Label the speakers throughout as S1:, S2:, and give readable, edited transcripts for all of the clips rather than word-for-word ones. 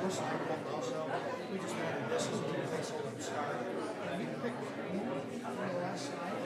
S1: placeholder also. We just wanted this as a little placeholder to start. You can pick more on the last side.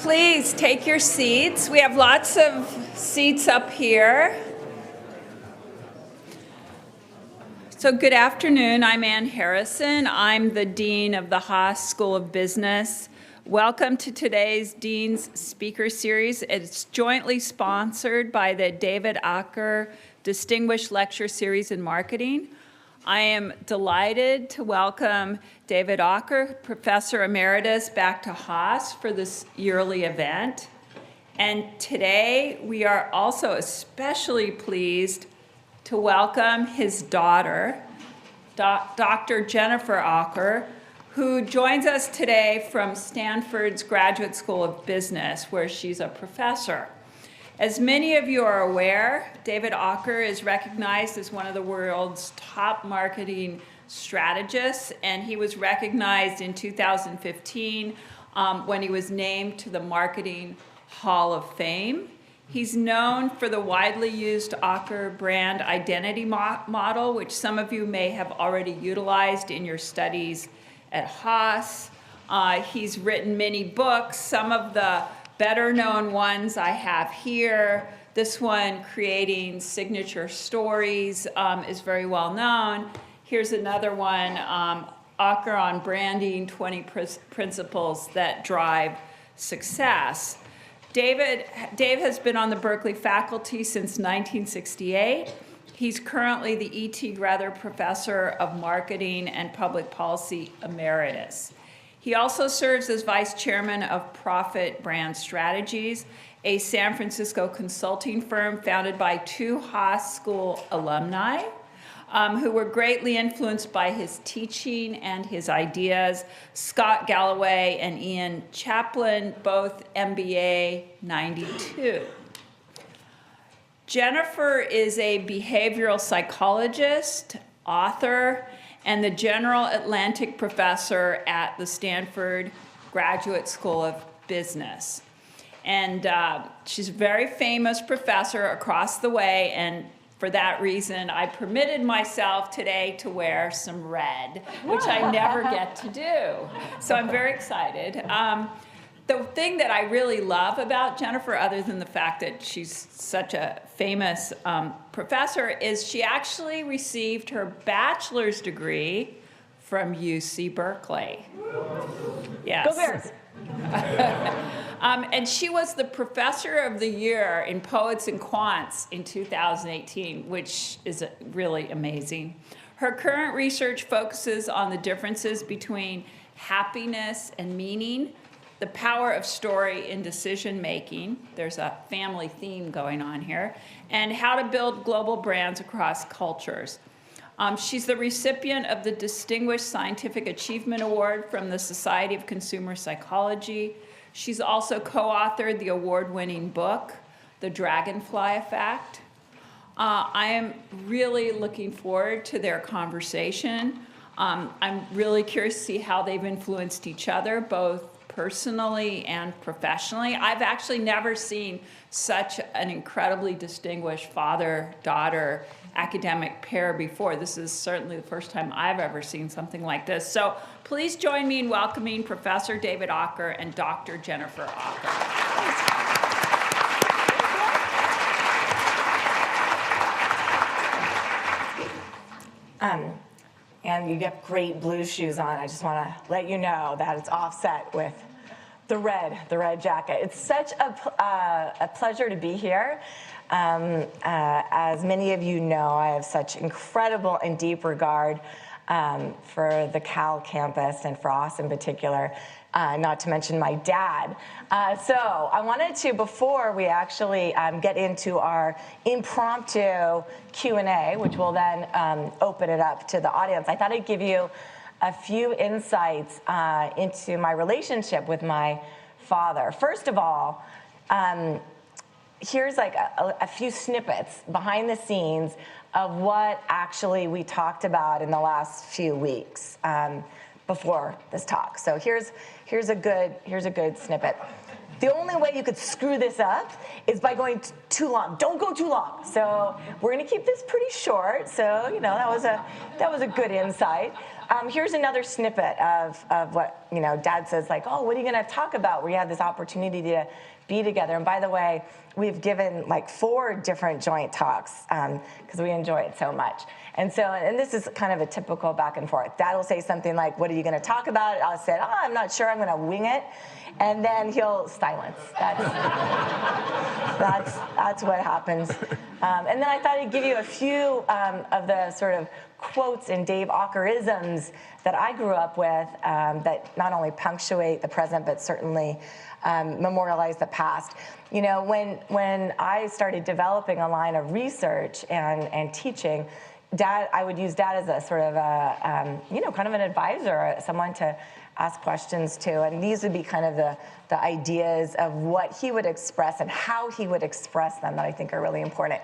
S2: Please take your seats. We have lots of seats up here. So good afternoon. I'm Ann Harrison. I'm the Dean of the Haas School of Business. Welcome to today's Dean's Speaker Series. It's jointly sponsored by the David Aaker Distinguished Lecture Series in Marketing. I am delighted to welcome David Aaker, Professor Emeritus, back to Haas for this yearly event. And today we are also especially pleased to welcome his daughter, Dr. Jennifer Aaker, who joins us today from Stanford's Graduate School of Business, where she's a professor. As many of you are aware, David Aaker is recognized as one of the world's top marketing strategists, and he was recognized in 2015 when he was named to the Marketing Hall of Fame. He's known for the widely used Aaker brand identity model, which some of you may have already utilized in your studies at Haas. He's written many books. Some of the better known ones I have here. This one, Creating Signature Stories, is very well known. Here's another one, Aaker on Branding, 20 Principles That Drive Success. Dave has been on the Berkeley faculty since 1968. He's currently the E.T. Grether Professor of Marketing and Public Policy Emeritus. He also serves as Vice Chairman of Profit Brand Strategies, a San Francisco consulting firm founded by two Haas School alumni who were greatly influenced by his teaching and his ideas, Scott Galloway and Ian Chaplin, both MBA 92. Jennifer is a behavioral psychologist, author, and the General Atlantic Professor at the Stanford Graduate School of Business. And she's a very famous professor across the way, and for that reason, I permitted myself today to wear some red, which I never get to do. So I'm very excited. The thing that I really love about Jennifer, other than the fact that she's such a famous professor, is she actually received her bachelor's degree from UC Berkeley. Yes.
S3: Go Bears!
S2: And she was the Professor of the Year in Poets and Quants in 2018, which is really amazing. Her current research focuses on the differences between happiness and meaning, the power of story in decision-making, there's a family theme going on here, and how to build global brands across cultures. She's the recipient of the Distinguished Scientific Achievement Award from the Society of Consumer Psychology. She's also co-authored the award-winning book, The Dragonfly Effect. I am really looking forward to their conversation. I'm really curious to see how they've influenced each other, both personally and professionally. I've actually never seen such an incredibly distinguished father-daughter academic pair before. This is certainly the first time I've ever seen something like this. So please join me in welcoming Professor David Aaker and Dr. Jennifer Aaker.
S3: And you get great blue shoes on. I just want to let you know that it's offset with the red jacket. It's such a pleasure to be here. As many of you know, I have such incredible and deep regard for the Cal campus and for Haas in particular, not to mention my dad. So I wanted to, before we actually get into our impromptu Q&A, which will then open it up to the audience, I thought I'd give you a few insights into my relationship with my father. First of all, here's like a few snippets behind the scenes of what actually we talked about in the last few weeks before this talk. So here's a good snippet. the only way you could screw this up is by going too long. Don't go too long. So we're going to keep this pretty short. So, you know, that was a good insight. Here's another snippet of what, you know, Dad says, like, oh, what are you going to talk about? We had this opportunity to be together. And by the way, we've given like 4 different joint talks because we enjoy it so much. And so, and this is kind of a typical back and forth. Dad will say something like, what are you going to talk about? I'll say, oh, I'm not sure. I'm going to wing it. And then he'll silence. That's what happens. And then I thought I'd give you a few of the sort of quotes and Dave Aakerisms that I grew up with that not only punctuate the present, but certainly memorialize the past. You know, when I started developing a line of research and teaching, Dad, I would use Dad as a sort of a, you know, kind of an advisor, someone to ask questions to. And these would be kind of the ideas of what he would express and how he would express them that I think are really important.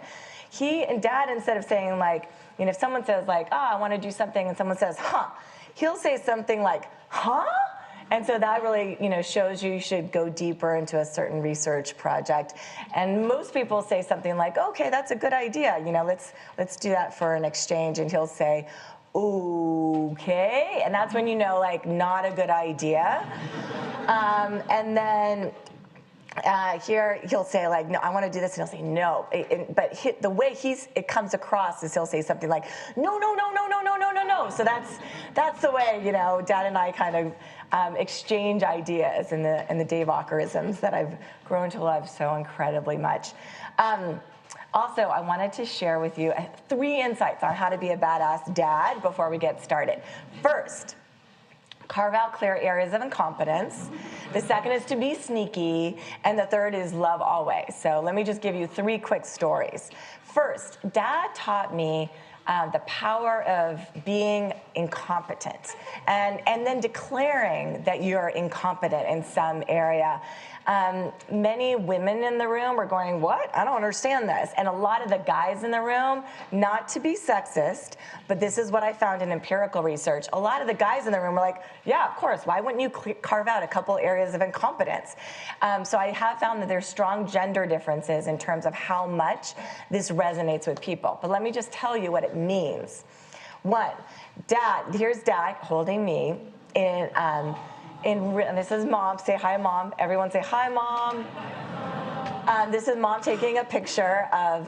S3: He and Dad, instead of saying like, you know, if someone says like, oh, I want to do something, and someone says, huh, he'll say something like, huh? And so that really, you know, shows you should go deeper into a certain research project. And most people say something like, okay, that's a good idea. You know, let's do that for an exchange. And he'll say, okay. And that's when you know, like, not a good idea. And then here he'll say like, no, I want to do this, and he'll say no. But the way it comes across is he'll say something like, no, no, no, no, no, no, no, no, no. So that's the way, you know, Dad and I kind of exchange ideas in the Dave Aakerisms that I've grown to love so incredibly much. Also, I wanted to share with you 3 insights on how to be a badass dad before we get started. First, carve out clear areas of incompetence. The second is to be sneaky. And the third is love always. So let me just give you 3 quick stories. First, Dad taught me the power of being incompetent and then declaring that you're incompetent in some area. Many women in the room are going, what? I don't understand this. And a lot of the guys in the room, not to be sexist, but this is what I found in empirical research. A lot of the guys in the room are like, yeah, of course. Why wouldn't you carve out a couple areas of incompetence? So I have found that there's strong gender differences in terms of how much this resonates with people. But let me just tell you what it means. 1, Dad, here's Dad holding me and this is Mom. Say hi, Mom. Everyone say hi, Mom. This is Mom taking a picture of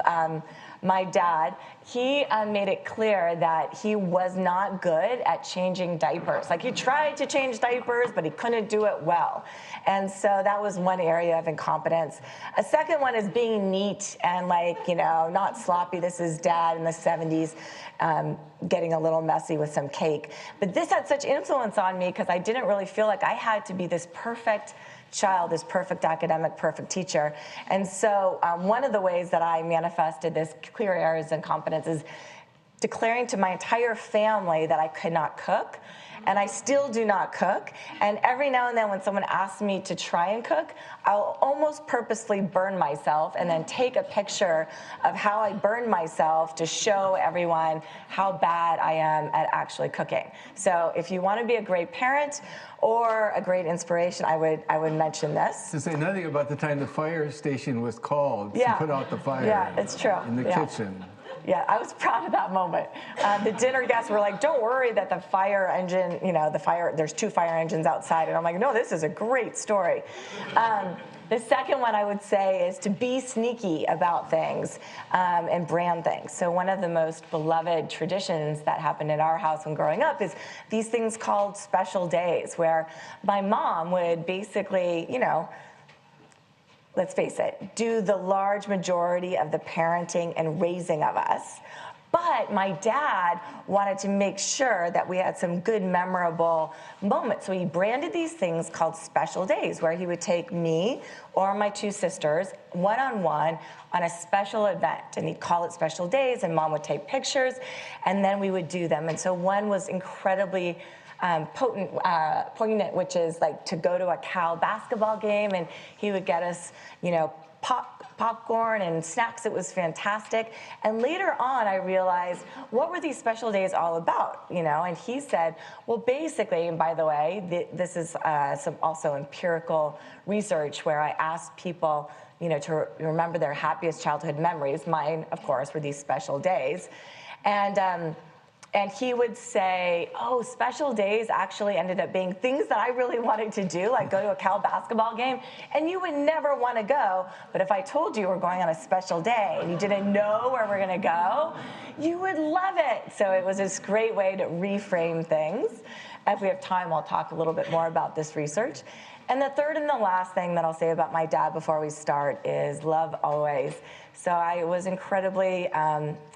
S3: my dad. He made it clear that he was not good at changing diapers. Like, he tried to change diapers, but he couldn't do it well. And so that was one area of incompetence. A second one is being neat and, like, you know, not sloppy. This is Dad in the 70s getting a little messy with some cake. But this had such influence on me because I didn't really feel like I had to be this perfect child, this perfect academic, perfect teacher. And so one of the ways that I manifested this clear areas of incompetence is declaring to my entire family that I could not cook. And I still do not cook. And every now and then when someone asks me to try and cook, I'll almost purposely burn myself and then take a picture of how I burned myself to show everyone how bad I am at actually cooking. So if you want to be a great parent or a great inspiration, I would mention this.
S4: To say nothing about the time the fire station was called to put out the fire.
S3: Yeah, it's true.
S4: In the kitchen.
S3: Yeah, I was proud of that moment. The dinner guests were like, don't worry that the fire engine, you know, there's 2 fire engines outside. And I'm like, no, this is a great story. The second one I would say is to be sneaky about things and brand things. So one of the most beloved traditions that happened in our house when growing up is these things called special days, where my mom would basically, you know, let's face it, do the large majority of the parenting and raising of us. But my dad wanted to make sure that we had some good, memorable moments. So he branded these things called special days, where he would take me or my 2 sisters one-on-one on a special event. And he'd call it special days, and Mom would take pictures, and then we would do them. And so one was incredibly poignant, which is like to go to a Cal basketball game, and he would get us, you know, popcorn and snacks. It was fantastic. And later on, I realized, what were these special days all about? And he said, well, basically, and by the way, this is some also empirical research where I asked people, to remember their happiest childhood memories. Mine, of course, were these special days. And he would say, oh, special days actually ended up being things that I really wanted to do, like go to a Cal basketball game, and you would never want to go. But if I told you we're going on a special day and you didn't know where we're going to go, you would love it. So it was this great way to reframe things. If we have time, I'll talk a little bit more about this research. And the third and the last thing that I'll say about my dad before we start is love always. So I was incredibly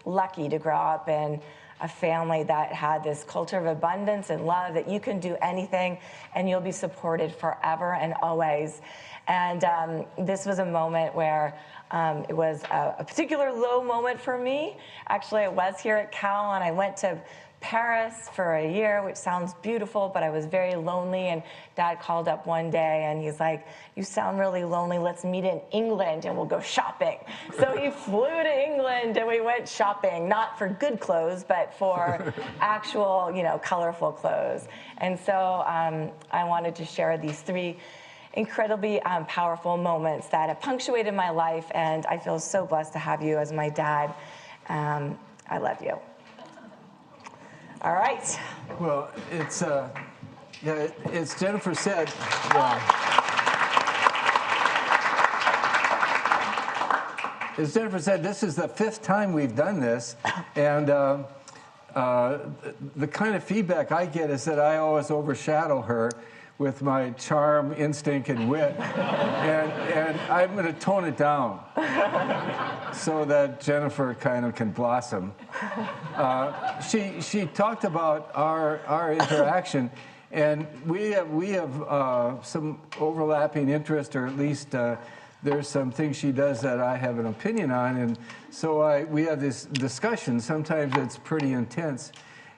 S3: lucky to grow up in a family that had this culture of abundance and love, that you can do anything and you'll be supported forever and always. And this was a moment where it was a particular low moment for me. Actually, I was here at Cal and I went to Paris for a year, which sounds beautiful, but I was very lonely. And Dad called up one day and he's like, you sound really lonely. Let's meet in England and we'll go shopping. So he flew to England and we went shopping, not for good clothes, but for actual, colorful clothes. And so I wanted to share these three incredibly powerful moments that have punctuated my life. And I feel so blessed to have you as my dad. I love you. All right.
S4: Well, it's Jennifer said. As Jennifer said, this is the 5th time we've done this, and the kind of feedback I get is that I always overshadow her with my charm, instinct, and wit, and I'm going to tone it down so that Jennifer kind of can blossom. She talked about our interaction, and we have some overlapping interest, or at least there's some things she does that I have an opinion on, and so we have this discussion. Sometimes it's pretty intense,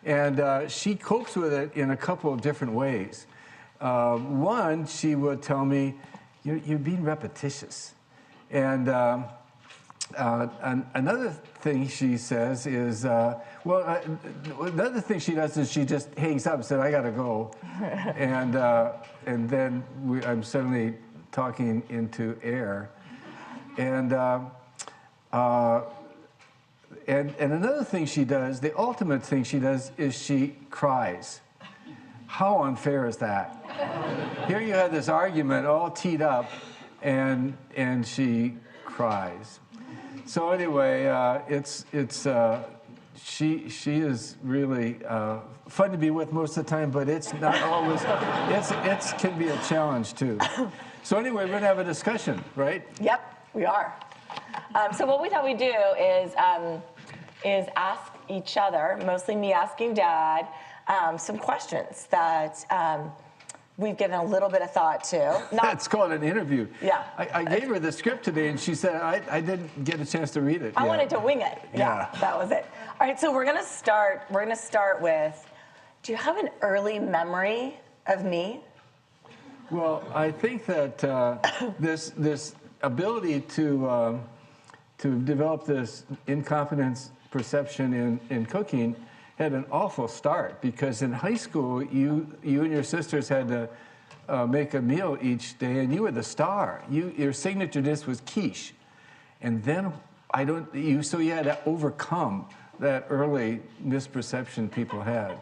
S4: and she copes with it in a couple of different ways. One, she would tell me, you're being repetitious. And another thing she says is, another thing she does is she just hangs up and said, I got to go. And then I'm suddenly talking into air. And another thing she does, the ultimate thing she does, is she cries. How unfair is that? Here you have this argument all teed up, and she cries. So anyway, she is really fun to be with most of the time, but it's not always. It can be a challenge too. So anyway, we're gonna have a discussion, right?
S3: Yep, we are. So what we thought we'd do is ask each other, mostly me asking Dad, some questions that we've given a little bit of thought to.
S4: It's called an interview.
S3: Yeah.
S4: I gave her the script today, and she said I didn't get a chance to read it.
S3: I wanted to wing it. Yeah, that was it. All right, so we're gonna start with, do you have an early memory of me?
S4: Well, I think that this ability to develop this incompetence perception in cooking had an awful start, because in high school you and your sisters had to make a meal each day, and you were the star. Your signature dish was quiche, and then so you had to overcome that early misperception people had.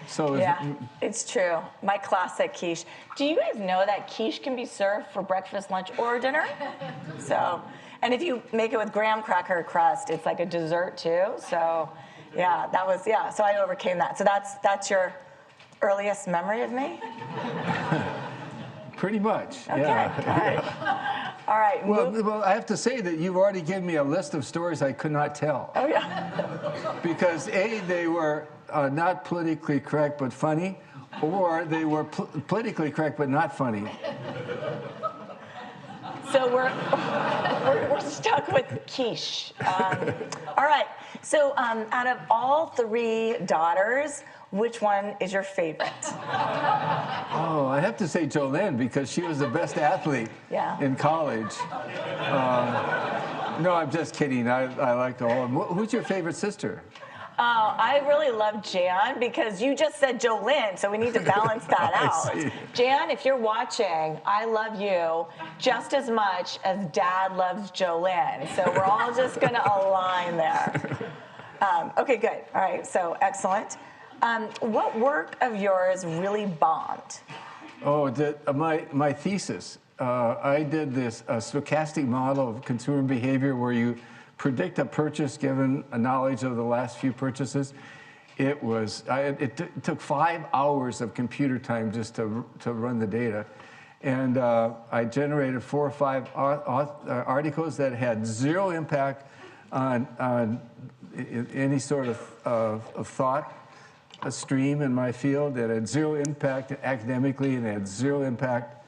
S4: So
S3: yeah, it's true. My classic quiche. Do you guys know that quiche can be served for breakfast, lunch, or dinner? So, and if you make it with graham cracker crust, it's like a dessert too. So. Yeah, so I overcame that. So that's your earliest memory of me?
S4: Pretty much,
S3: okay.
S4: Yeah.
S3: All right.
S4: Well, I have to say that you've already given me a list of stories I could not tell.
S3: Oh, yeah.
S4: Because A, they were not politically correct but funny, or they were politically correct but not funny.
S3: So we're stuck with quiche. All right. So out of all 3 daughters, which one is your favorite?
S4: Oh, I have to say Jolene, because she was the best athlete in college. No, I'm just kidding. I like all of them. Who's your favorite sister?
S3: I really love Jan because you just said Jolynn, so we need to balance that out.
S4: see.
S3: Jan, if you're watching, I love you just as much as Dad loves Jolynn. So we're all just going to align there. Okay, good. All right, so excellent. What work of yours really bombed?
S4: Oh, my thesis. I did this stochastic model of consumer behavior where you predict a purchase given a knowledge of the last few purchases. It took 5 hours of computer time just to run the data. And I generated 4 or 5 articles that had zero impact on any sort of thought stream in my field, that had zero impact academically and had zero impact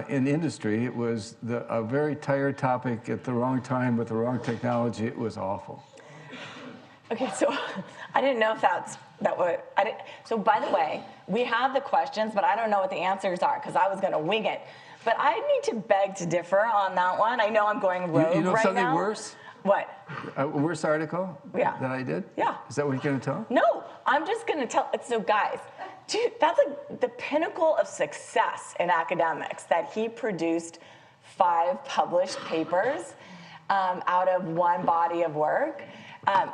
S4: in industry. It was a very tired topic at the wrong time with the wrong technology. It was awful.
S3: Okay, so I didn't know if so by the way, we have the questions, but I don't know what the answers are because I was going to wing it. But I need to beg to differ on that one. I know I'm going rogue right now.
S4: You know something worse?
S3: What?
S4: A worse article
S3: that
S4: I did?
S3: Yeah.
S4: Is that what you're going to tell?
S3: No, I'm just going to tell. So guys, dude, that's like the pinnacle of success in academics, that he produced 5 published papers out of one body of work.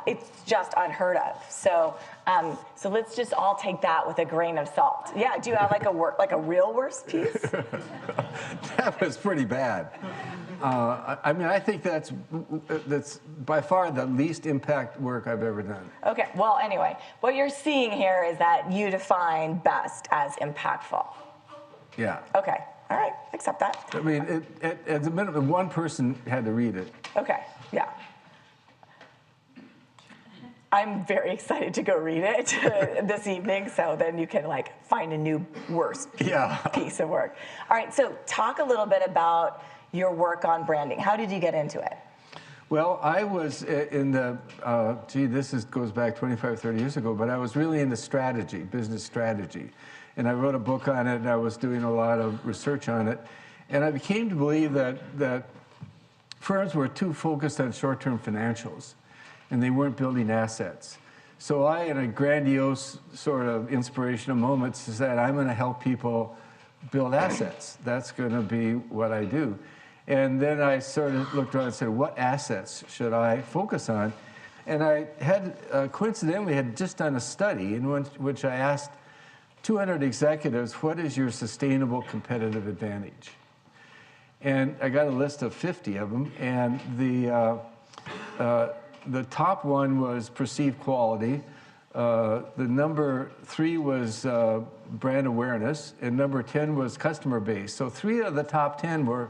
S3: It's just unheard of. So let's just all take that with a grain of salt. Yeah, do you have like a real worst piece?
S4: That was pretty bad. I mean, I think that's by far the least impact work I've ever done.
S3: Okay, well, anyway, what you're seeing here is that you define best as impactful.
S4: Yeah.
S3: Okay, all right, accept that.
S4: I mean, at the minimum, one person had to read it.
S3: Okay, yeah. I'm very excited to go read it this evening, so then you can like find a new worst piece of work. All right, so talk a little bit about your work on branding. How did you get into it?
S4: Well, I was in the, goes back 25, 30 years ago, but I was really into strategy, business strategy. And I wrote a book on it, and I was doing a lot of research on it. And I came to believe that firms were too focused on short-term financials, and they weren't building assets. So I, in a grandiose sort of inspirational moment, said, I'm going to help people build assets. That's going to be what I do. And then I sort of looked around and said, what assets should I focus on? And I had, coincidentally, had just done a study in which I asked 200 executives, what is your sustainable competitive advantage? And I got a list of 50 of them, and the top one was perceived quality. The number 3 was brand awareness, and number 10 was customer base. So 3 of the top 10 were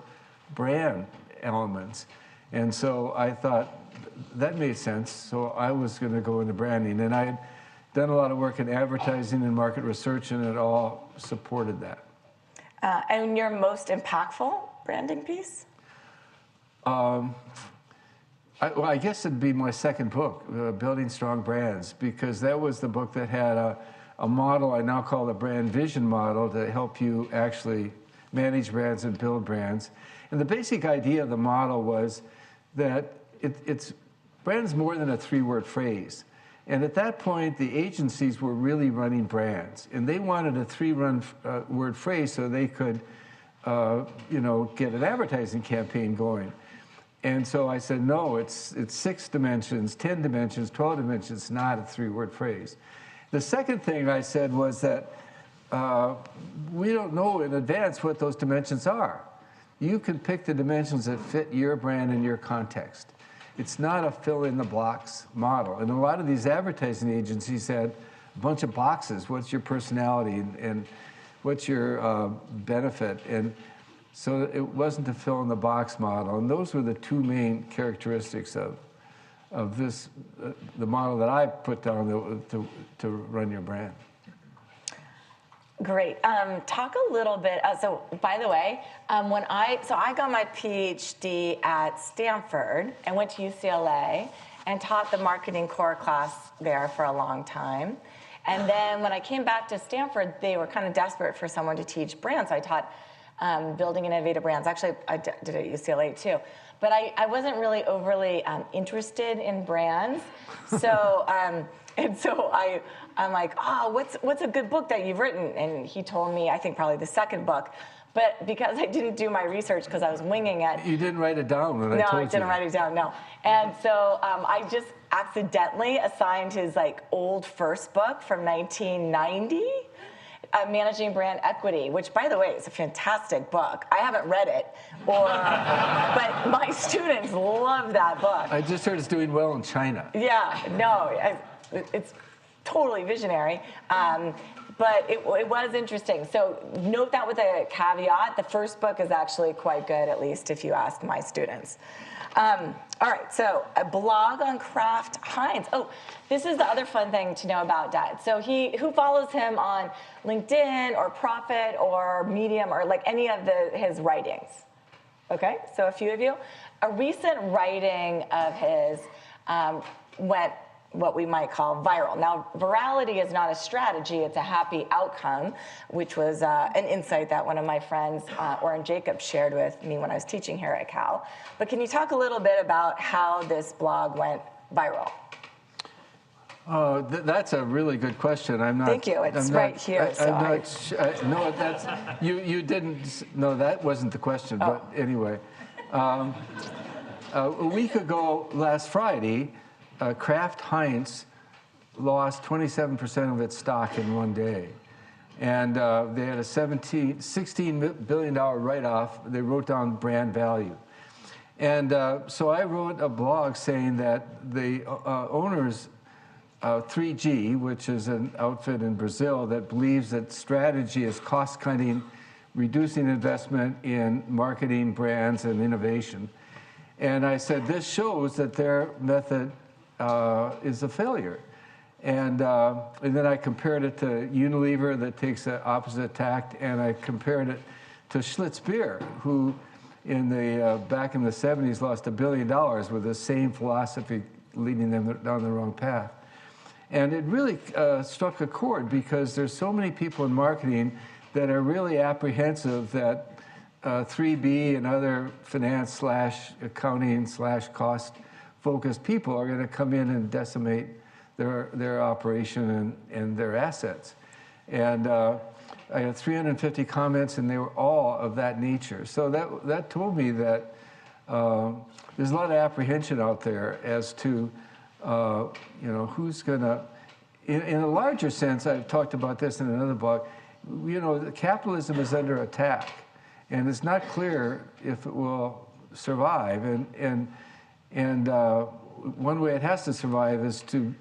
S4: brand elements. And so I thought that made sense. So I was going to go into branding. And I had done a lot of work in advertising and market research, and it all supported that.
S3: And your most impactful branding piece?
S4: I guess it'd be my second book, Building Strong Brands, because that was the book that had a model I now call the brand vision model to help you actually manage brands and build brands. And the basic idea of the model was that it's brand's more than a 3-word phrase. And at that point, the agencies were really running brands, and they wanted a 3-word phrase so they could, get an advertising campaign going. And so I said, no, it's 6 dimensions, 10 dimensions, 12 dimensions, not a 3-word phrase. The second thing I said was that we don't know in advance what those dimensions are. You can pick the dimensions that fit your brand and your context. It's not a fill-in-the-blocks model. And a lot of these advertising agencies had a bunch of boxes. What's your personality and what's your benefit? And so it wasn't a fill-in-the-box model. And those were the 2 main characteristics of this, the model that I put down to run your brand.
S3: Great. Talk a little bit. So, by the way, I got my PhD at Stanford and went to UCLA and taught the marketing core class there for a long time. And then when I came back to Stanford, they were kind of desperate for someone to teach brand. So I taught building innovative brands. Actually, I did it at UCLA too. But I wasn't really overly interested in brands. So, and so I'm like, oh, what's a good book that you've written? And he told me, I think probably the second book. But because I didn't do my research because I was winging it.
S4: You didn't write it down when I told you.
S3: No, I didn't write it down, no. And so I just accidentally assigned his old first book from 1990, Managing Brand Equity, which, by the way, is a fantastic book. I haven't read it, but my students love that book.
S4: I just heard it's doing well in China.
S3: Yeah, no, it's totally visionary. But it was interesting. So note that with a caveat. The first book is actually quite good, at least if you ask my students. All right, so a blog on Kraft Heinz. Oh, this is the other fun thing to know about Dad. So who follows him on LinkedIn or Profit or Medium or any of his writings? Okay, so a few of you. A recent writing of his went what we might call viral. Now, virality is not a strategy, it's a happy outcome, which was an insight that one of my friends, Orrin Jacobs, shared with me when I was teaching here at Cal. But can you talk a little bit about how this blog went viral?
S4: That's a really good question. I'm not.
S3: Thank you. It's right here.
S4: No, that's you didn't. No, that wasn't the question. But anyway, a week ago, last Friday, Kraft Heinz lost 27% of its stock in one day. And they had a $16 billion write-off. They wrote down brand value. And so I wrote a blog saying that the owners, 3G, which is an outfit in Brazil that believes that strategy is cost-cutting, reducing investment in marketing, brands, and innovation. And I said, this shows that their method is a failure. And then I compared it to Unilever that takes the opposite tact, and I compared it to Schlitz Beer, who back in the 70s lost $1 billion with the same philosophy leading them down the wrong path. And it really struck a chord because there's so many people in marketing that are really apprehensive that 3B and other finance / accounting / cost focused people are going to come in and decimate their operation and their assets. And I had 350 comments, and they were all of that nature. So that told me that there's a lot of apprehension out there as to who's going to. In a larger sense, I've talked about this in another blog. Capitalism is under attack, and it's not clear if it will survive. And one way it has to survive is to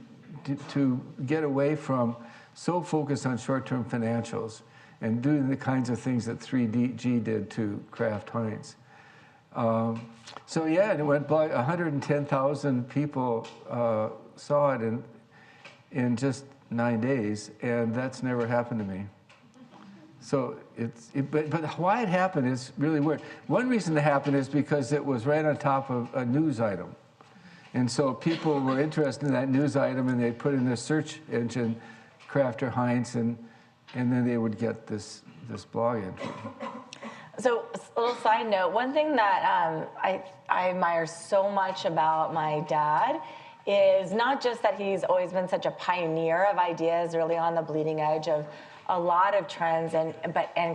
S4: get away from so focused on short-term financials and doing the kinds of things that 3G did to Kraft Heinz. So yeah, it went by 110,000 people saw it in just 9 days, and that's never happened to me. So but why it happened is really weird. One reason it happened is because it was right on top of a news item. And so people were interested in that news item, and they'd put in their search engine Kraft or Heinz, and then they would get this blog entry.
S3: So a little side note, one thing that I admire so much about my dad is not just that he's always been such a pioneer of ideas, really on the bleeding edge of a lot of trends, and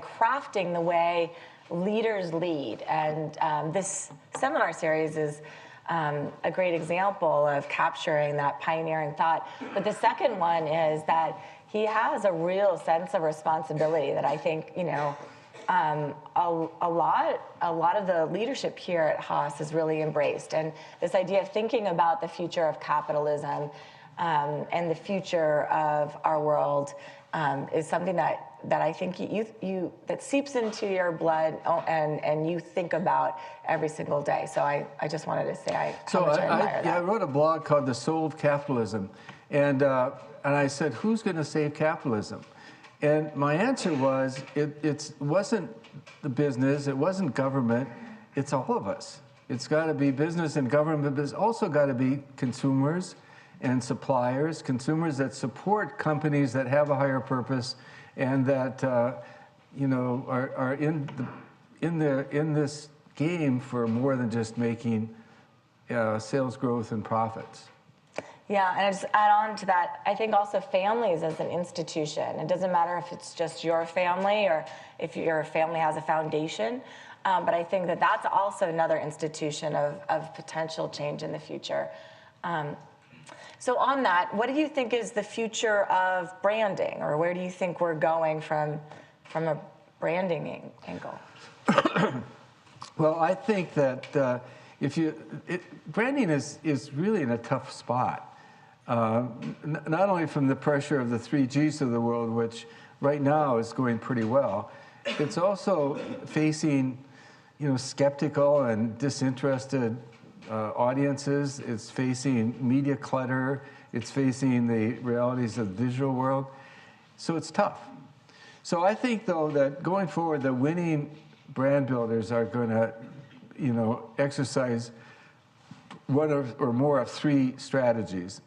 S3: crafting the way leaders lead. And this seminar series is a great example of capturing that pioneering thought. But the second one is that he has a real sense of responsibility that I think, a lot of the leadership here at Haas has really embraced. And this idea of thinking about the future of capitalism and the future of our world is something that I think that seeps into your blood and you think about every single day. So I just wanted to say how much I admire that.
S4: I wrote a blog called The Soul of Capitalism, and I said, who's going to save capitalism? And my answer was, it wasn't the business, it wasn't government, it's all of us. It's got to be business and government, but it's also got to be consumers and suppliers, consumers that support companies that have a higher purpose and that are in in this game for more than just making sales growth and profits.
S3: Yeah, and I just add on to that, I think also families as an institution. It doesn't matter if it's just your family or if your family has a foundation, but I think that that's also another institution of potential change in the future. So on that, what do you think is the future of branding, or where do you think we're going from a branding angle?
S4: Well, I think that branding is really in a tough spot. Not only from the pressure of the 3Gs of the world, which right now is going pretty well, it's also facing, skeptical and disinterested audiences. It's facing media clutter. It's facing the realities of the digital world. So it's tough. So I think, though, that going forward, the winning brand builders are going to, exercise one or more of three strategies.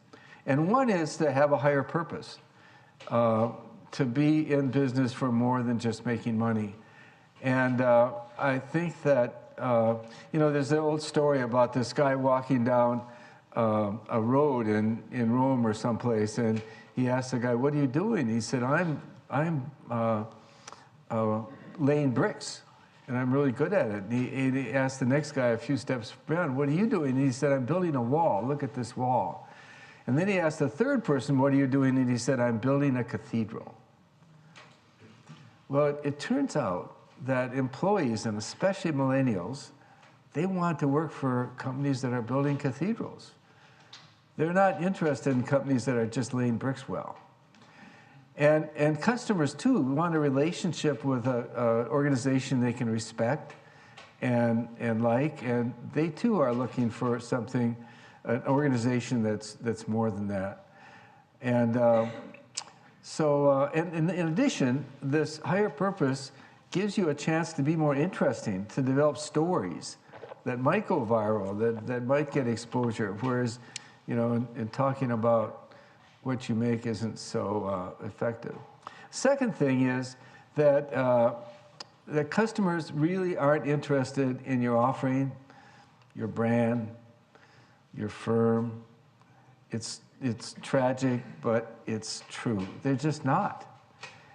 S4: And one is to have a higher purpose, to be in business for more than just making money. And I think that, there's an old story about this guy walking down a road in Rome or someplace, and he asked the guy, "What are you doing?" He said, I'm laying bricks, and I'm really good at it. And he asked the next guy a few steps down, "What are you doing?" And he said, "I'm building a wall. Look at this wall." And then he asked the third person, "What are you doing?" And he said, "I'm building a cathedral." Well, it turns out that employees, and especially millennials, they want to work for companies that are building cathedrals. They're not interested in companies that are just laying bricks well. And customers, too, want a relationship with an organization they can respect and like, and they, too, are looking for something, an organization that's more than that. And and in addition, this higher purpose gives you a chance to be more interesting, to develop stories that might go viral, that might get exposure, whereas, in talking about what you make isn't so effective. Second thing is that the customers really aren't interested in your offering, your brand, your firm. It's tragic, but it's true. They're just not.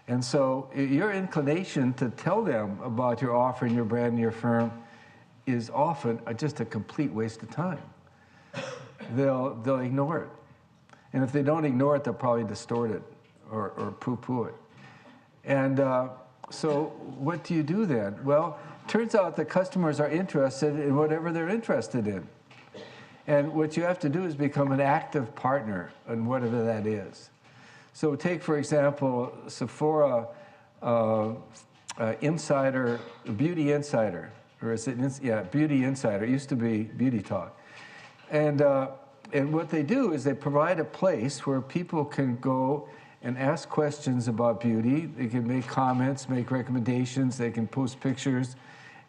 S4: And so your inclination to tell them about your offering, your brand, and your firm is often just a complete waste of time. They'll ignore it. And if they don't ignore it, they'll probably distort it or poo-poo it. And so what do you do then? Well, turns out the customers are interested in whatever they're interested in. And what you have to do is become an active partner in whatever that is. So take, for example, Sephora Insider, Beauty Insider, or is it, Beauty Insider. It used to be Beauty Talk. And what they do is they provide a place where people can go and ask questions about beauty. They can make comments, make recommendations, they can post pictures,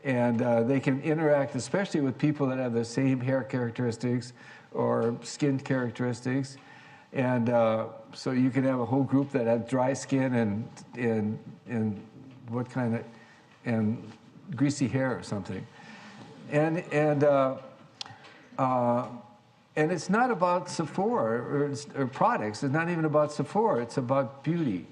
S4: and they can interact, especially with people that have the same hair characteristics or skin characteristics. And so you can have a whole group that have dry skin and what kind of, and greasy hair or something. And it's not about Sephora or products. It's not even about Sephora. It's about beauty,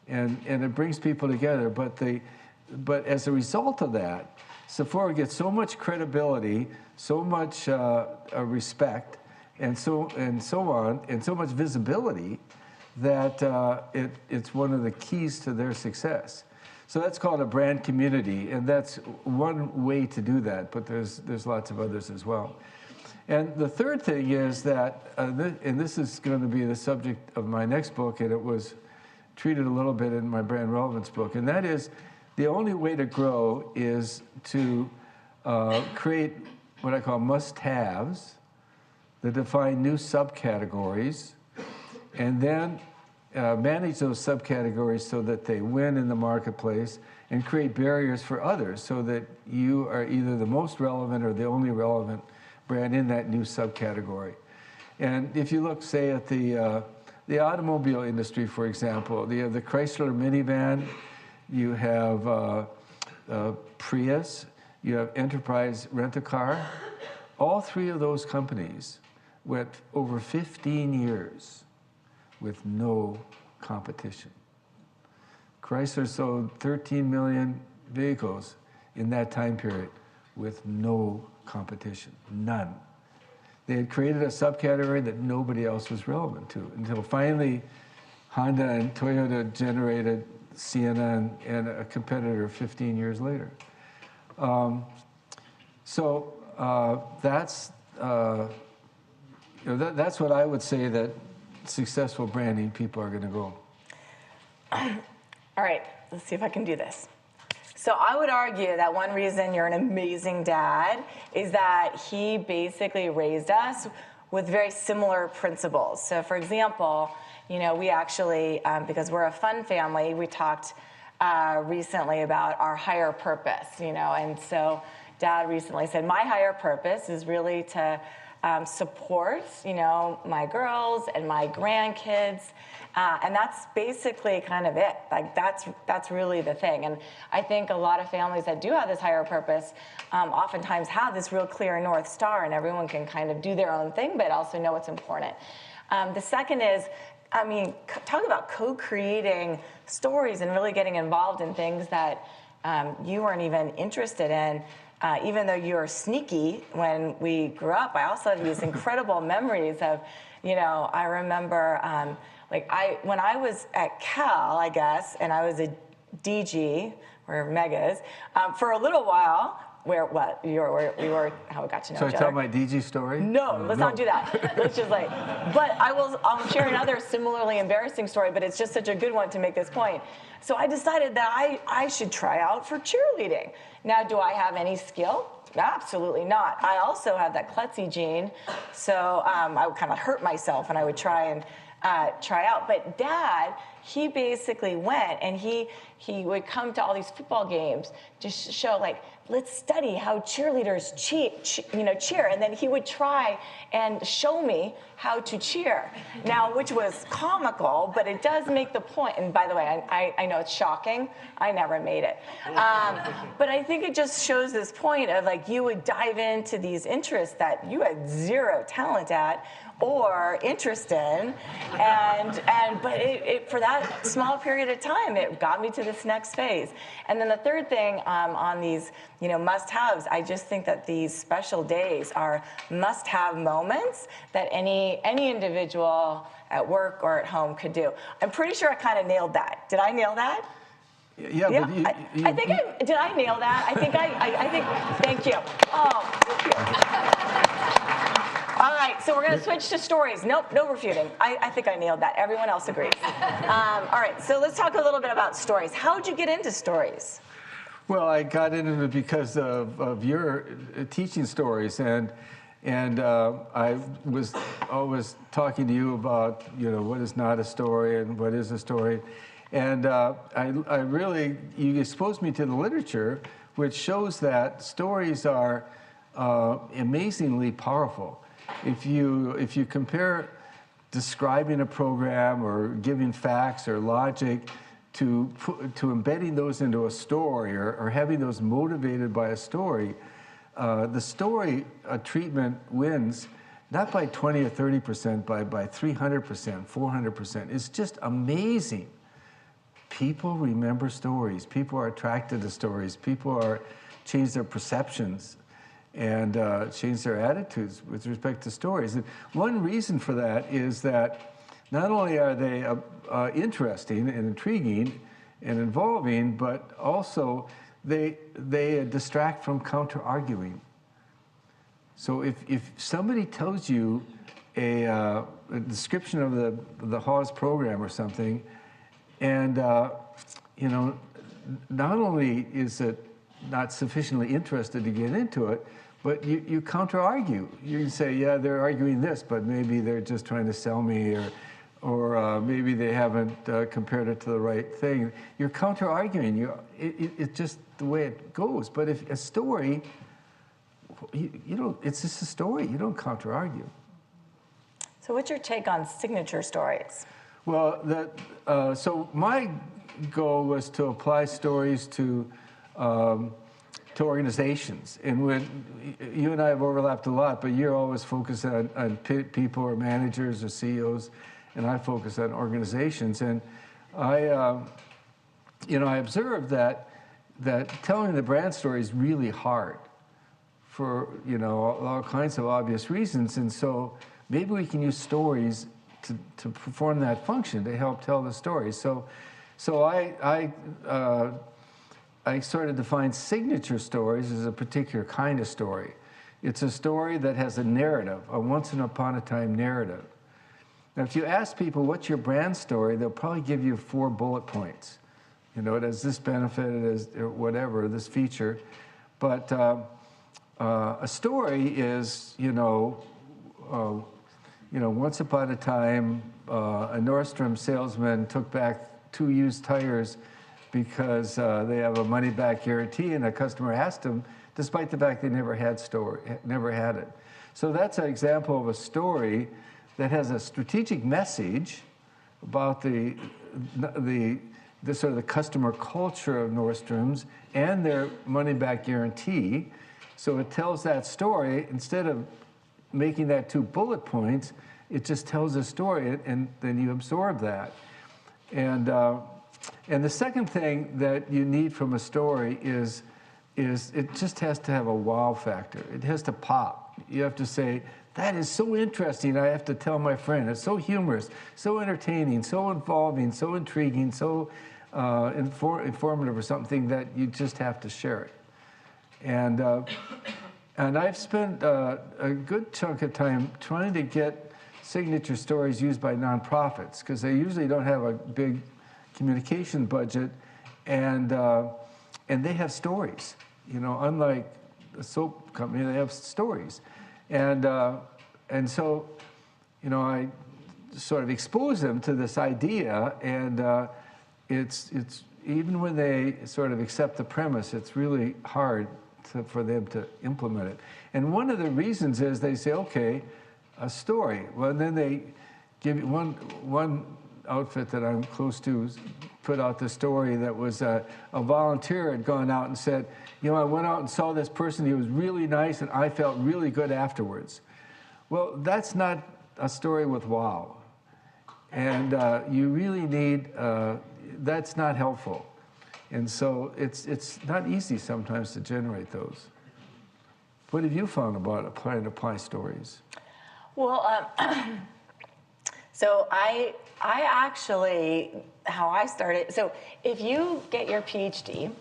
S4: and it brings people together. But as a result of that, Sephora gets so much credibility, so much respect, and so on, and so much visibility that it's one of the keys to their success. So that's called a brand community, and that's one way to do that. But there's lots of others as well. And the third thing is that, and this is going to be the subject of my next book, and it was treated a little bit in my brand relevance book, and that is the only way to grow is to create what I call must-haves that define new subcategories, and then manage those subcategories so that they win in the marketplace and create barriers for others so that you are either the most relevant or the only relevant brand in that new subcategory. And if you look, say, at the automobile industry, for example, you have the Chrysler minivan, you have Prius, you have Enterprise Rent-A-Car. All three of those companies went over 15 years with no competition. Chrysler sold 13 million vehicles in that time period with no competition, none. They had created a subcategory that nobody else was relevant to until finally Honda and Toyota generated Sienna and a competitor 15 years later. That's that's what I would say that successful branding people are going to go.
S3: All right, let's see if I can do this. So I would argue that one reason you're an amazing dad is that he basically raised us with very similar principles. So for example, we actually, because we're a fun family, we talked recently about our higher purpose, and so Dad recently said, my higher purpose is really to support, my girls and my grandkids. And that's basically kind of it. Like that's really the thing. And I think a lot of families that do have this higher purpose oftentimes have this real clear North Star, and everyone can kind of do their own thing, but also know what's important. The second is, talk about co-creating stories and really getting involved in things that you weren't even interested in. Even though you were sneaky when we grew up, I also have these incredible memories of, I remember when I was at Cal, I guess, and I was a DG, or megas, for a little while, we were how we got to know each other.
S4: So I tell my DG story?
S3: No, let's not do that. Let's just but I'll share another similarly embarrassing story, but it's just such a good one to make this point. So I decided that I should try out for cheerleading. Now, do I have any skill? Absolutely not. I also have that klutzy gene, so I would kind of hurt myself and I would try out. But Dad, he basically went and he would come to all these football games to show let's study how cheerleaders cheer, and then he would try and show me how to cheer. Now, which was comical, but it does make the point. And by the way, I know it's shocking. I never made it. But I think it just shows this point of you would dive into these interests that you had zero talent at or interest in, but it for that small period of time, it got me to this next phase. And then the third thing on these must-haves, I just think that these special days are must-have moments that any individual at work or at home could do. I'm pretty sure I kind of nailed that. Did I nail that?
S4: Yeah, but
S3: did I nail that? I think thank you. Oh, thank you. All right, so we're going to switch to stories. Nope, no refuting. I think I nailed that. Everyone else agrees. All right, so let's talk a little bit about stories. How did you get into stories?
S4: Well, I got into it because of your teaching stories, and I was always talking to you about what is not a story and what is a story, and you exposed me to the literature, which shows that stories are amazingly powerful. If you compare describing a program or giving facts or logic to embedding those into a story or having those motivated by a story, the story treatment wins not by 20 or 30%, by 300%, 400%. It's just amazing. People remember stories. People are attracted to stories. People change their perceptions and change their attitudes with respect to stories. And one reason for that is that not only are they interesting and intriguing and involving, but also they distract from counter-arguing. So if somebody tells you a description of the Haas program or something, and not only is it not sufficiently interested to get into it, but you counter-argue. You can say, yeah, they're arguing this, but maybe they're just trying to sell me, or maybe they haven't compared it to the right thing. You're counter-arguing. It's just the way it goes. But if a story, it's just a story. You don't counter-argue.
S3: So what's your take on signature stories?
S4: Well, so my goal was to apply stories to to organizations. And when you and I have overlapped a lot, but you're always focused on people or managers or CEOs, and I focus on organizations. And I observed that telling the brand story is really hard for all kinds of obvious reasons. And so maybe we can use stories to perform that function, to help tell the story. So I sort of define signature stories as a particular kind of story. It's a story that has a narrative, a once-upon-a-time narrative. Now, if you ask people, what's your brand story, they'll probably give you 4 bullet points. It has this benefit, it has whatever, this feature. But a story is, once upon a time, a Nordstrom salesman took back 2 used tires because they have a money-back guarantee, and a customer asked him, despite the fact they never had it. So that's an example of a story that has a strategic message about the sort of the customer culture of Nordstrom's and their money-back guarantee. So it tells that story. Instead of making that 2 bullet points, it just tells a story, and then you absorb that. And the second thing that you need from a story is it just has to have a wow factor. It has to pop. You have to say, that is so interesting, I have to tell my friend. It's so humorous, so entertaining, so involving, so intriguing, so informative or something that you just have to share it. And I've spent a good chunk of time trying to get signature stories used by nonprofits, because they usually don't have a big communication budget, and they have stories. Unlike a soap company, they have stories, and so I sort of expose them to this idea, and it's even when they sort of accept the premise, it's really hard for them to implement it. And one of the reasons is they say, okay, a story. Well, then they give you one outfit that I'm close to put out the story that was a volunteer had gone out and said, I went out and saw this person, he was really nice, and I felt really good afterwards. Well, that's not a story with wow. And you really need, that's not helpful. And so it's not easy sometimes to generate those. What have you found about trying to apply stories?
S3: Well, so I actually, how I started, so if you get your PhD,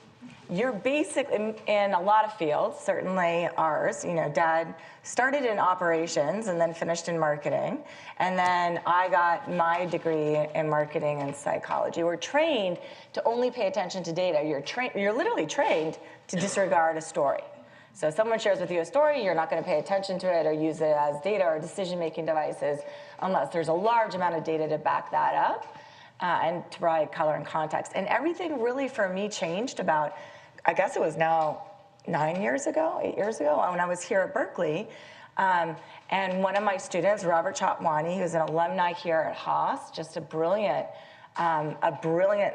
S3: you're basically in a lot of fields, certainly ours. Dad started in operations and then finished in marketing. And then I got my degree in marketing and psychology. We're trained to only pay attention to data. You're literally trained to disregard a story. So if someone shares with you a story, you're not going to pay attention to it or use it as data or decision-making devices unless there's a large amount of data to back that up and to provide color and context. And everything really for me changed about, I guess it was now 8 years ago, when I was here at Berkeley. And one of my students, Robert Chatwani, who's an alumni here at Haas, just a brilliant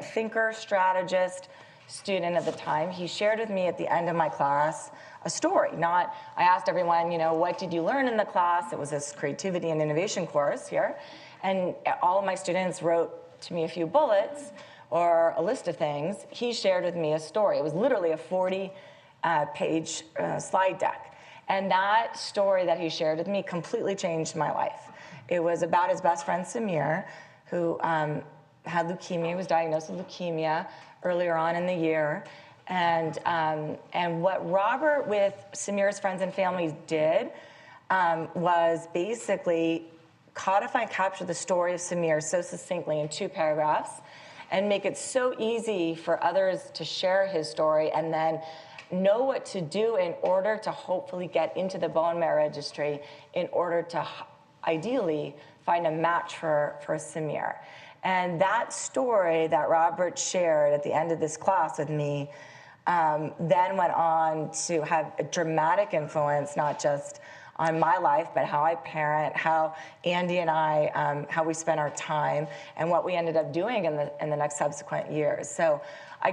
S3: thinker, strategist, student at the time, he shared with me at the end of my class a story. I asked everyone, what did you learn in the class? It was this creativity and innovation course here. And all of my students wrote to me a few bullets or a list of things. He shared with me a story. It was literally a 40-page slide deck. And that story that he shared with me completely changed my life. It was about his best friend, Samir, who had leukemia, was diagnosed with leukemia earlier on in the year. And what Robert with Samir's friends and families did was basically codify and capture the story of Samir so succinctly in 2 paragraphs and make it so easy for others to share his story and then know what to do in order to hopefully get into the bone marrow registry in order to ideally find a match for Samir. And that story that Robert shared at the end of this class with me then went on to have a dramatic influence, not just my life, but how I parent, how Andy and I, how we spend our time, and what we ended up doing in the next subsequent years. So I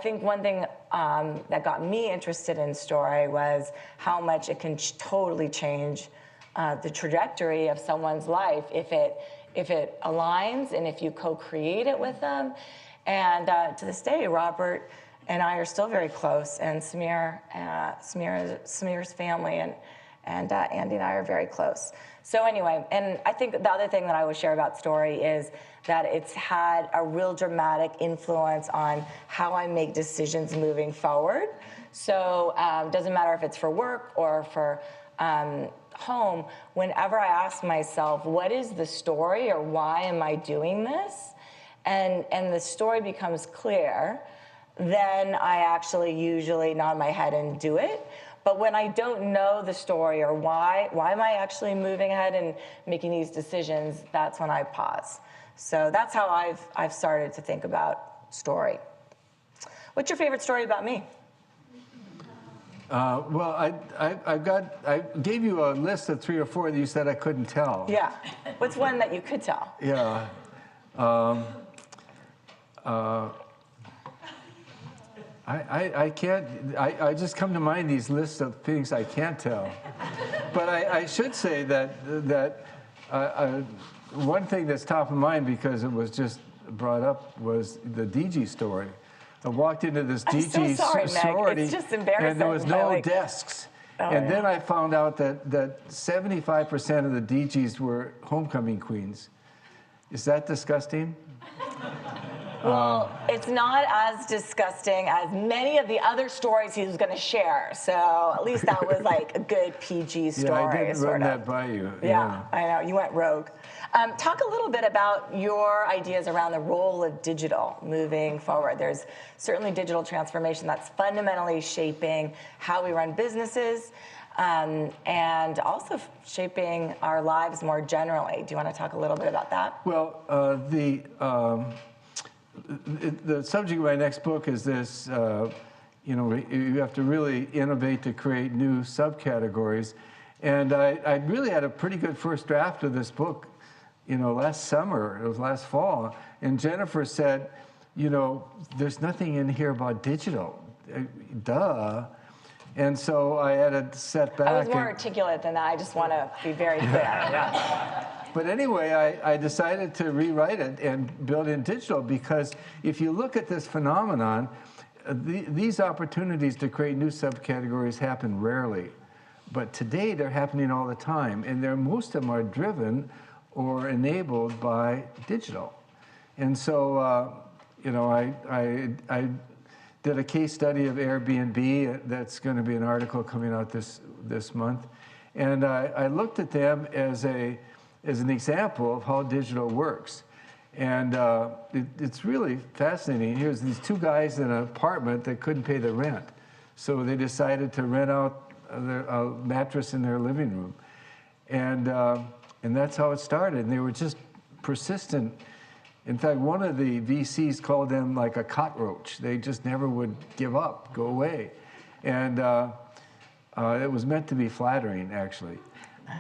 S3: think one thing that got me interested in story was how much it can totally change the trajectory of someone's life if it aligns and if you co-create it with them. And to this day, Robert and I are still very close, and Samir's family and Andy and I are very close. So anyway, and I think the other thing that I would share about story is that it's had a real dramatic influence on how I make decisions moving forward. So it doesn't matter if it's for work or for home, whenever I ask myself, what is the story or why am I doing this? And the story becomes clear, then I actually usually nod my head and do it. But when I don't know the story or why am I actually moving ahead and making these decisions, that's when I pause. So that's how I've started to think about story. What's your favorite story about me?
S4: Well, I gave you a list of 3 or 4 that you said I couldn't tell.
S3: Yeah. What's one that you could tell?
S4: Yeah. I can't, I just come to mind these lists of things I can't tell. But I should say that one thing that's top of mind, because it was just brought up, was the DG story. I walked into this DG sorority,
S3: it's just embarrassing,
S4: and there was no desks. And then I found out that 75% of the DGs were homecoming queens. Is that disgusting?
S3: Well, it's not as disgusting as many of the other stories he was going to share. So at least that was like a good PG story.
S4: Yeah, I did run that by you.
S3: Yeah, I know. You went rogue. Talk a little bit about your ideas around the role of digital moving forward. There's certainly digital transformation that's fundamentally shaping how we run businesses and also shaping our lives more generally. Do you want to talk a little bit about that?
S4: Well, the subject of my next book is this, you have to really innovate to create new subcategories. And I really had a pretty good first draft of this book, last summer, it was last fall. And Jennifer said, there's nothing in here about digital. Duh. And so I had to set back.
S3: I was more articulate than that. I just want to be very clear. Yeah.
S4: But anyway, I decided to rewrite it and build in digital, because if you look at this phenomenon, these opportunities to create new subcategories happen rarely. But today they're happening all the time, and most of them are driven or enabled by digital. And so, I did a case study of Airbnb. That's going to be an article coming out this month. And I looked at them as an example of how digital works. And it's really fascinating. Here's these 2 guys in an apartment that couldn't pay the rent. So they decided to rent out a mattress in their living room. And that's how it started. And they were just persistent. In fact, one of the VCs called them like a cockroach. They just never would give up, go away. And it was meant to be flattering, actually.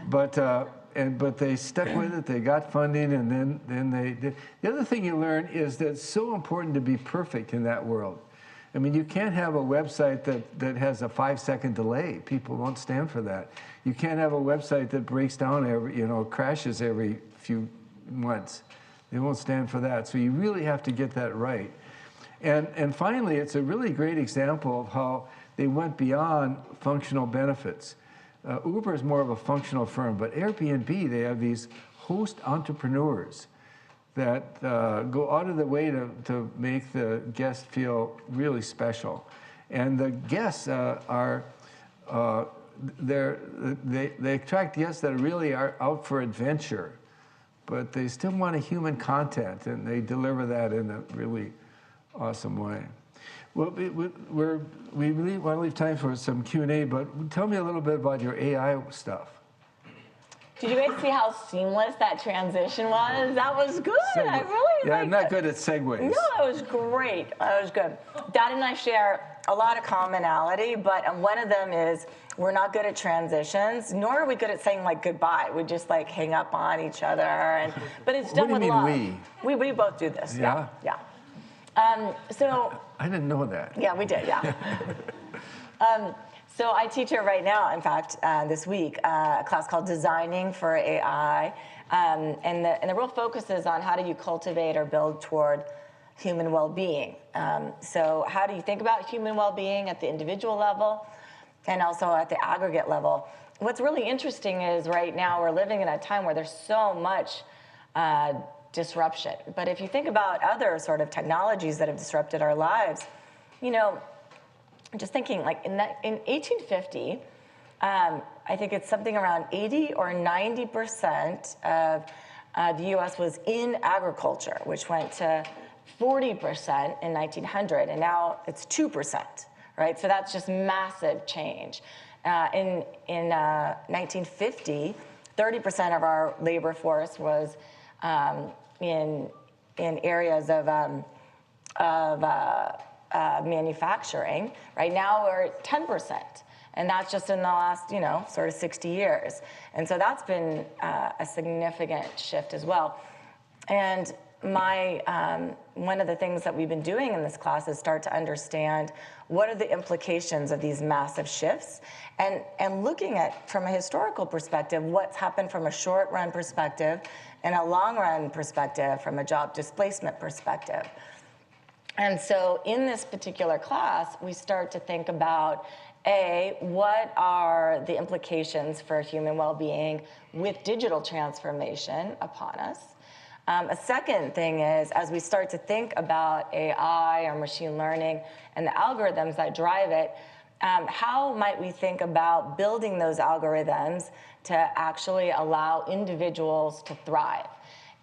S4: But they stuck with it. They got funding, and then they did. The other thing you learn is that it's so important to be perfect in that world. I mean, you can't have a website that has a 5-second delay. People won't stand for that. You can't have a website that breaks down crashes every few months. They won't stand for that. So you really have to get that right. And finally, it's a really great example of how they went beyond functional benefits. Uber is more of a functional firm, but Airbnb, they have these host entrepreneurs that go out of the way to make the guest feel really special. And the guests they attract guests that really are out for adventure, but they still want a human content, and they deliver that in a really awesome way. Well, we really want to leave time for some Q&A, but tell me a little bit about your AI stuff.
S3: Did you guys see how seamless that transition was? That was good. I really
S4: Yeah,
S3: liked
S4: I'm not
S3: it.
S4: good at segues.
S3: No, it was great. It was good. Dad and I share a lot of commonality, but one of them is we're not good at transitions, nor are we good at saying like goodbye. We just like hang up on each other, but it's done
S4: What do you
S3: with
S4: mean
S3: love. We both do this.
S4: Yeah?
S3: Yeah. So
S4: I didn't know that.
S3: yeah, we did. Yeah. So I teach it right now, in fact, this week, a class called Designing for AI. And the real focus is on how do you cultivate or build toward human well-being. So how do you think about human well-being at the individual level and also at the aggregate level? What's really interesting is right now we're living in a time where there's so much disruption. But if you think about other sort of technologies that have disrupted our lives, you know, just thinking like in 1850, I think it's something around 80 or 90% of the U.S. was in agriculture, which went to 40% in 1900, and now it's 2%, right? So that's just massive change. In 1950, 30% of our labor force was in areas of manufacturing. Right now we're at 10%, and that's just in the last, sort of 60 years. And so that's been a significant shift as well. And one of the things that we've been doing in this class is start to understand what are the implications of these massive shifts, and looking at, from a historical perspective, what's happened from a short-run perspective and a long-run perspective from a job displacement perspective. And so in this particular class, we start to think about, what are the implications for human well-being with digital transformation upon us? A second thing is, as we start to think about AI or machine learning and the algorithms that drive it, how might we think about building those algorithms to actually allow individuals to thrive?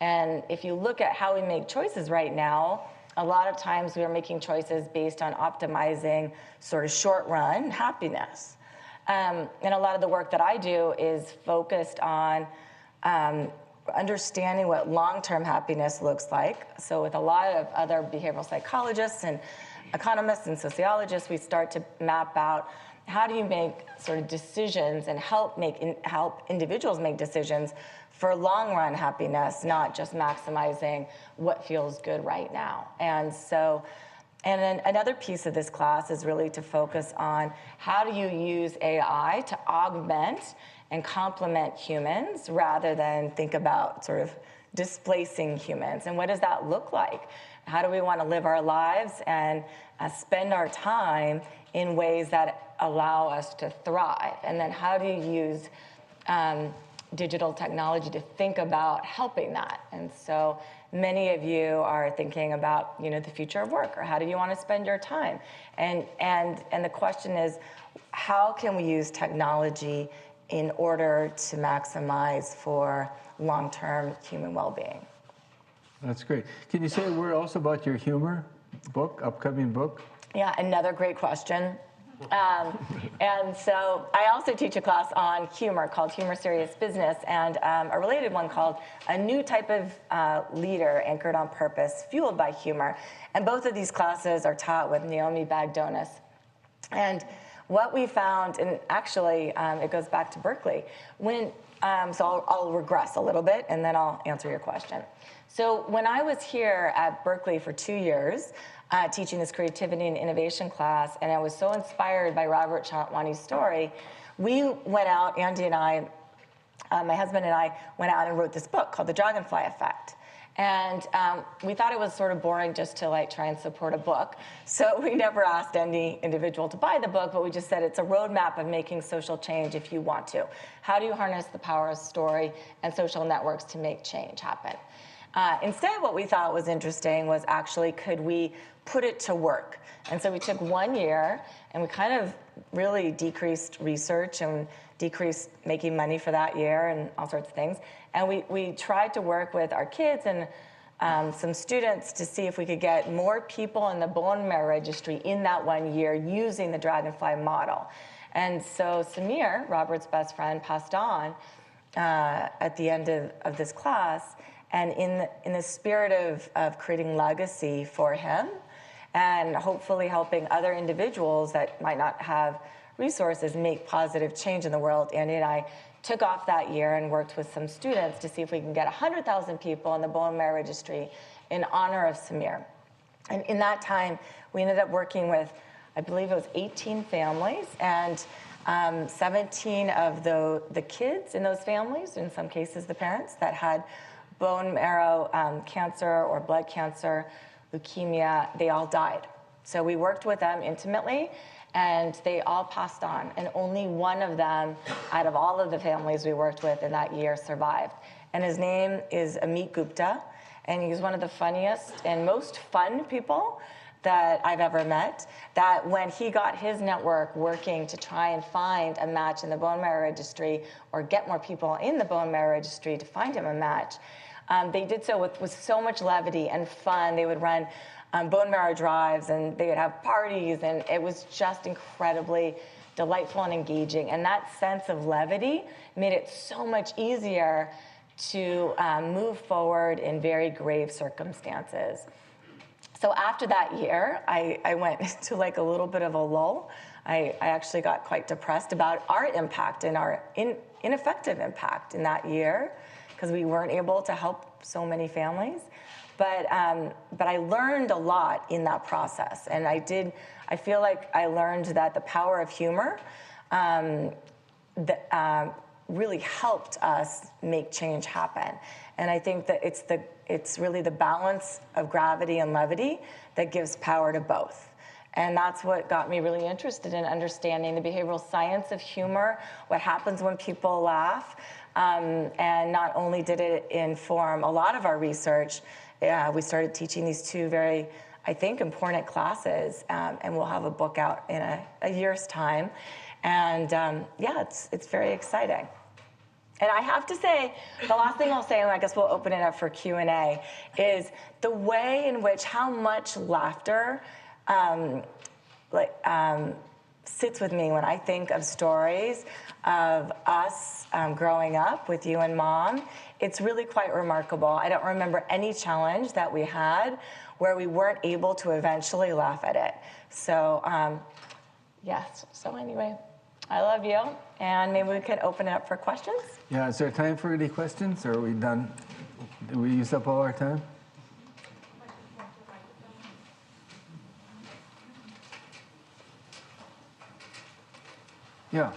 S3: And if you look at how we make choices right now, a lot of times we are making choices based on optimizing sort of short-run happiness. And a lot of the work that I do is focused on understanding what long-term happiness looks like. So with a lot of other behavioral psychologists and economists and sociologists, we start to map out how do you make sort of decisions and help individuals make decisions for long-run happiness, not just maximizing what feels good right now. And then another piece of this class is really to focus on how do you use AI to augment and complement humans rather than think about sort of displacing humans. And what does that look like? How do we want to live our lives and spend our time in ways that allow us to thrive? And then how do you use digital technology to think about helping that? And so many of you are thinking about, the future of work, or how do you want to spend your time? And the question is, how can we use technology in order to maximize for long-term human well-being?
S4: That's great. Can you say a word also about your humor book, upcoming book?
S3: Yeah, another great question. And so I also teach a class on humor called Humor Serious Business, and a related one called A New Type of Leader Anchored on Purpose, Fueled by Humor. And both of these classes are taught with Naomi Bagdonis. And what we found, and actually it goes back to Berkeley, so I'll regress a little bit and then I'll answer your question. So when I was here at Berkeley for 2 years, teaching this creativity and innovation class, and I was so inspired by Robert Chantwani's story, we went out, Andy and I, my husband and I, went out and wrote this book called The Dragonfly Effect. And we thought it was sort of boring just to try and support a book. So we never asked any individual to buy the book, but we just said it's a roadmap of making social change if you want to. How do you harness the power of story and social networks to make change happen? Instead, what we thought was interesting was actually, could we put it to work? And so we took 1 year and we kind of really decreased research and decreased making money for that year and all sorts of things. And we tried to work with our kids and some students to see if we could get more people in the bone marrow registry in that 1 year using the Dragonfly model. And so Samir, Robert's best friend, passed on at the end of this class, and in the spirit of creating legacy for him, and hopefully helping other individuals that might not have resources make positive change in the world. Andy and I took off that year and worked with some students to see if we can get 100,000 people in the bone marrow registry in honor of Samir. And in that time, we ended up working with, I believe it was 18 families, and 17 of the kids in those families, in some cases the parents, that had bone marrow cancer or blood cancer, leukemia, they all died. So we worked with them intimately, and they all passed on. And only one of them, out of all of the families we worked with in that year, survived. And his name is Amit Gupta, and he's one of the funniest and most fun people that I've ever met, that when he got his network working to try and find a match in the bone marrow registry or get more people in the bone marrow registry to find him a match, they did so with so much levity and fun. They would run bone marrow drives, and they would have parties, and it was just incredibly delightful and engaging. And that sense of levity made it so much easier to move forward in very grave circumstances. So after that year, I went to like a little bit of a lull. I actually got quite depressed about our impact and our ineffective impact in that year, because we weren't able to help so many families. But I learned a lot in that process, and I feel like I learned that the power of humor really helped us make change happen. And I think that it's really the balance of gravity and levity that gives power to both. And that's what got me really interested in understanding the behavioral science of humor, what happens when people laugh. And not only did it inform a lot of our research, we started teaching these two very, I think, important classes, and we'll have a book out in a year's time. And yeah, it's very exciting. And I have to say, the last thing I'll say, and I guess we'll open it up for Q&A, is the way in which how much laughter sits with me when I think of stories of us growing up with you and Mom. It's really quite remarkable. I don't remember any challenge that we had where we weren't able to eventually laugh at it. So, yes. So anyway, I love you, and maybe we could open it up for questions.
S4: Yeah, is there time for any questions, or are we done? Did we use up all our time? Yeah.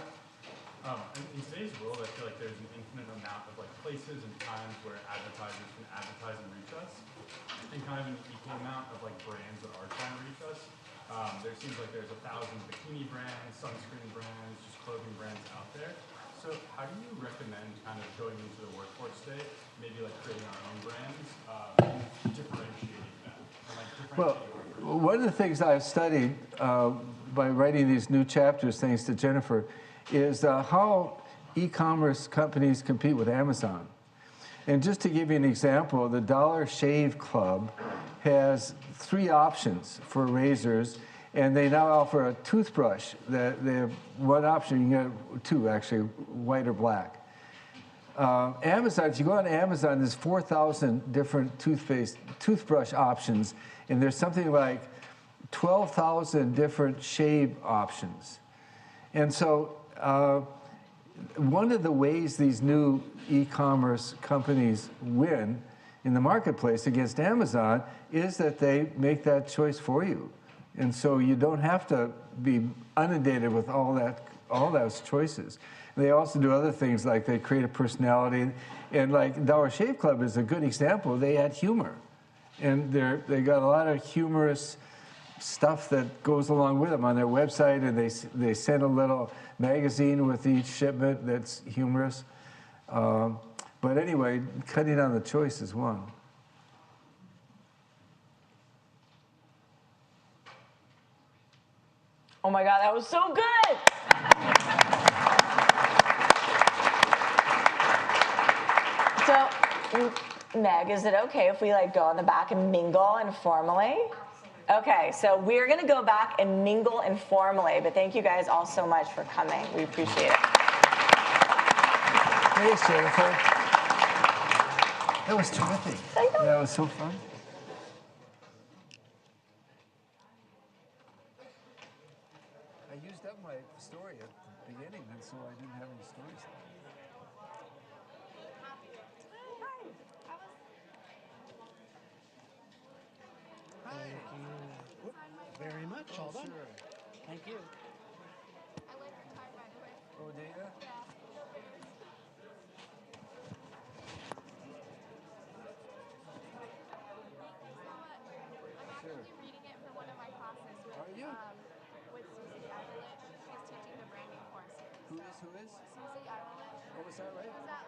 S5: In today's world, I feel like there's an infinite amount of places and times where advertisers can advertise and reach us, and kind of an equal amount of brands that are trying to reach us. There seems like there's 1,000 bikini brands, sunscreen brands, just clothing brands out there. So how do you recommend kind of going into the workforce today, maybe creating our own brands, and differentiating them?
S4: Well, one of the things I've studied by writing these new chapters, thanks to Jennifer, is how e-commerce companies compete with Amazon. And just to give you an example, the Dollar Shave Club has 3 options for razors, and they now offer a toothbrush. They have one option, you can get 2 actually, white or black. Amazon, if you go on Amazon, there's 4,000 different toothbrush options, and there's something like 12,000 different shave options. And so one of the ways these new e-commerce companies win in the marketplace against Amazon is that they make that choice for you. And so you don't have to be inundated with all those choices. They also do other things, like they create a personality. And like Dollar Shave Club is a good example. They add humor. And they got a lot of humorous stuff that goes along with them on their website, and they send a little magazine with each shipment that's humorous. But anyway, cutting down the choice is one.
S3: Oh my God, that was so good! So, Meg, is it okay if we go in the back and mingle informally? Okay, so we're gonna go back and mingle informally, but thank you guys all so much for coming. We appreciate it.
S4: Thanks, Jennifer. That was terrific. That was so fun. I used up my story at the beginning, and so I didn't have any stories.
S1: Thank you. Very much. All done.
S4: Sure.
S1: Thank you.
S4: Oh, do you?
S6: Reading it for one of my classes with,
S4: Are you?
S6: with Susie Ireland. She's teaching the branding course here.
S4: Who is?
S6: Susie Ireland.
S4: Oh, was that right?
S6: Who's that